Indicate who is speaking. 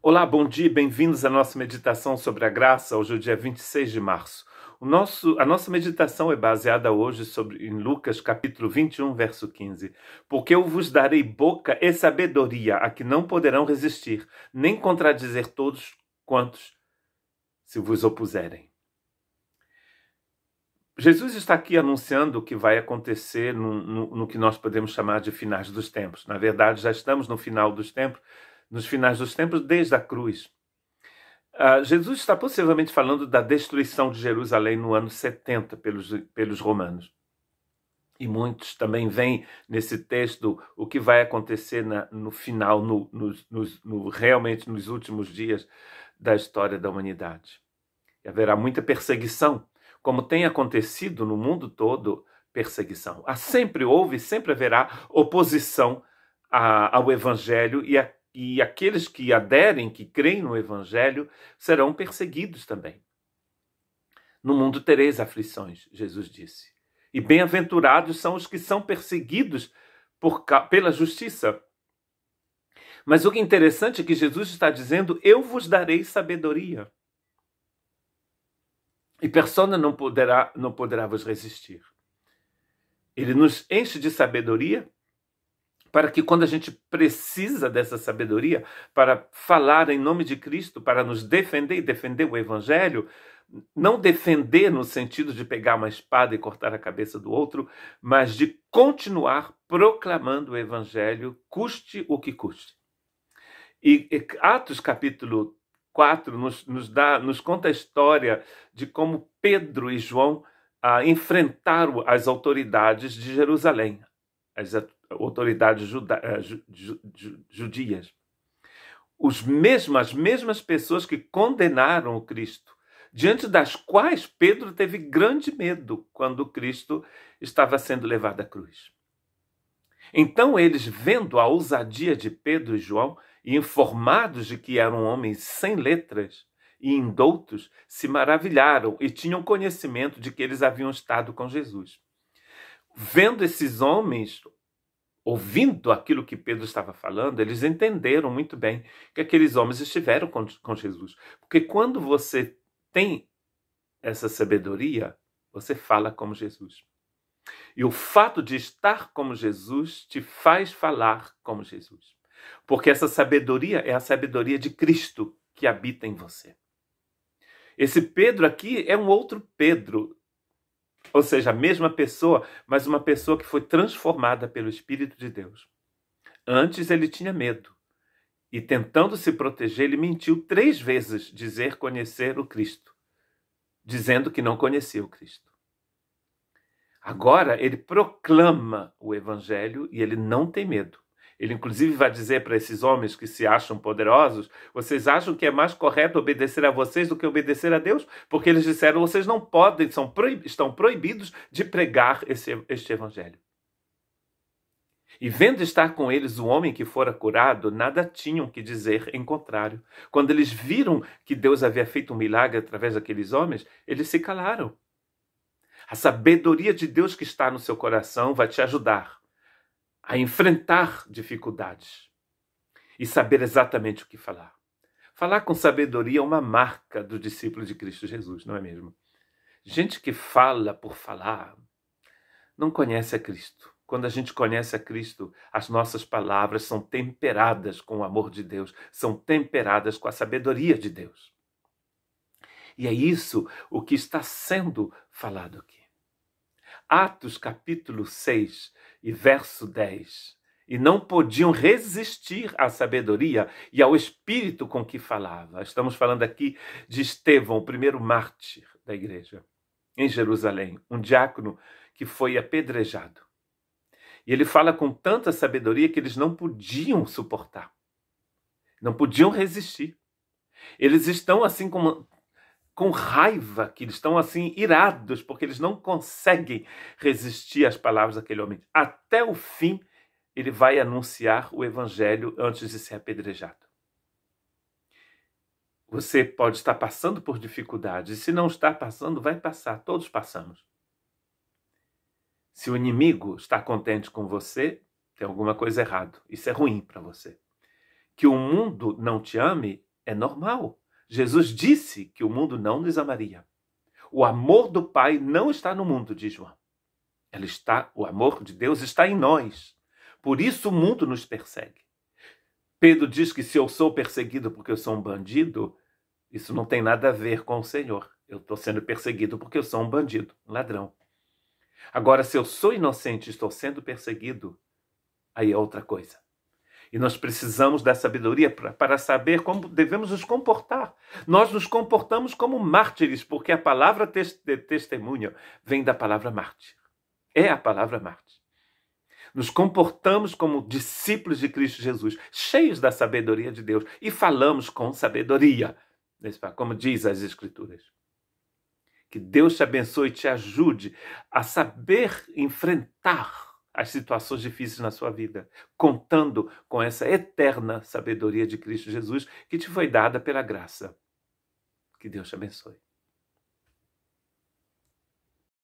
Speaker 1: Olá, bom dia, bem-vindos à nossa meditação sobre a graça, hoje é o dia 26 de março. A nossa meditação é baseada hoje em Lucas capítulo 21, verso 15. Porque eu vos darei boca e sabedoria a que não poderão resistir, nem contradizer todos quantos se vos opuserem. Jesus está aqui anunciando o que vai acontecer no que nós podemos chamar de finais dos tempos. Na verdade, já estamos no final dos tempos, nos finais dos tempos desde a cruz. Jesus está possivelmente falando da destruição de Jerusalém no ano 70 pelos romanos. E muitos também veem nesse texto o que vai acontecer no final, realmente nos últimos dias da história da humanidade. E haverá muita perseguição, como tem acontecido no mundo todo, perseguição. Sempre houve e sempre haverá oposição ao Evangelho e aqueles que aderem, que creem no Evangelho, serão perseguidos também. No mundo tereis aflições, Jesus disse. E bem-aventurados são os que são perseguidos pela justiça. Mas o que é interessante é que Jesus está dizendo, eu vos darei sabedoria. E persona não poderá vos resistir. Ele nos enche de sabedoria, para que quando a gente precisa dessa sabedoria para falar em nome de Cristo, para nos defender e defender o Evangelho, não defender no sentido de pegar uma espada e cortar a cabeça do outro, mas de continuar proclamando o Evangelho, custe o que custe. E Atos capítulo 4 nos conta a história de como Pedro e João enfrentaram as autoridades de Jerusalém, as autoridades judias. As mesmas pessoas que condenaram o Cristo, diante das quais Pedro teve grande medo quando Cristo estava sendo levado à cruz. Então eles, vendo a ousadia de Pedro e João, e informados de que eram homens sem letras e indoutos, se maravilharam e tinham conhecimento de que eles haviam estado com Jesus. Vendo esses homens, ouvindo aquilo que Pedro estava falando, eles entenderam muito bem que aqueles homens estiveram com Jesus. Porque quando você tem essa sabedoria, você fala como Jesus. E o fato de estar como Jesus te faz falar como Jesus. Porque essa sabedoria é a sabedoria de Cristo que habita em você. Esse Pedro aqui é um outro Pedro, ou seja, a mesma pessoa, mas uma pessoa que foi transformada pelo Espírito de Deus. Antes ele tinha medo. E tentando se proteger, ele mentiu 3 vezes dizer conhecer o Cristo, dizendo que não conhecia o Cristo. Agora ele proclama o Evangelho e ele não tem medo. Ele inclusive vai dizer para esses homens que se acham poderosos, vocês acham que é mais correto obedecer a vocês do que obedecer a Deus? Porque eles disseram, vocês não podem, estão proibidos de pregar este Evangelho. E vendo estar com eles o homem que fora curado, nada tinham que dizer em contrário. Quando eles viram que Deus havia feito um milagre através daqueles homens, eles se calaram. A sabedoria de Deus que está no seu coração vai te ajudar a enfrentar dificuldades e saber exatamente o que falar. Falar com sabedoria é uma marca do discípulo de Cristo Jesus, não é mesmo? Gente que fala por falar não conhece a Cristo. Quando a gente conhece a Cristo, as nossas palavras são temperadas com o amor de Deus, são temperadas com a sabedoria de Deus. E é isso o que está sendo falado aqui. Atos capítulo 6 e verso 10. E não podiam resistir à sabedoria e ao espírito com que falava. Estamos falando aqui de Estevão, o primeiro mártir da igreja, em Jerusalém, um diácono que foi apedrejado. E ele fala com tanta sabedoria que eles não podiam suportar, não podiam resistir. Eles estão assim com raiva, que eles estão assim irados, porque eles não conseguem resistir às palavras daquele homem. Até o fim, ele vai anunciar o Evangelho antes de ser apedrejado. Você pode estar passando por dificuldades, e se não está passando, vai passar, todos passamos. Se o inimigo está contente com você, tem alguma coisa errada. Isso é ruim para você. Que o mundo não te ame É normal. Jesus disse que o mundo não nos amaria. O amor do Pai não está no mundo, diz João. O amor de Deus está em nós. Por isso o mundo nos persegue. Pedro diz que se eu sou perseguido porque eu sou um bandido, isso não tem nada a ver com o Senhor. Eu estou sendo perseguido porque eu sou um bandido, um ladrão. Agora, se eu sou inocente e estou sendo perseguido, aí é outra coisa. E nós precisamos da sabedoria para saber como devemos nos comportar. Nós nos comportamos como mártires, porque a palavra testemunho vem da palavra mártir. É a palavra mártir. Nos comportamos como discípulos de Cristo Jesus, cheios da sabedoria de Deus, e falamos com sabedoria, como diz as Escrituras. Que Deus te abençoe e te ajude a saber enfrentar as situações difíceis na sua vida, contando com essa eterna sabedoria de Cristo Jesus que te foi dada pela graça. Que Deus te abençoe.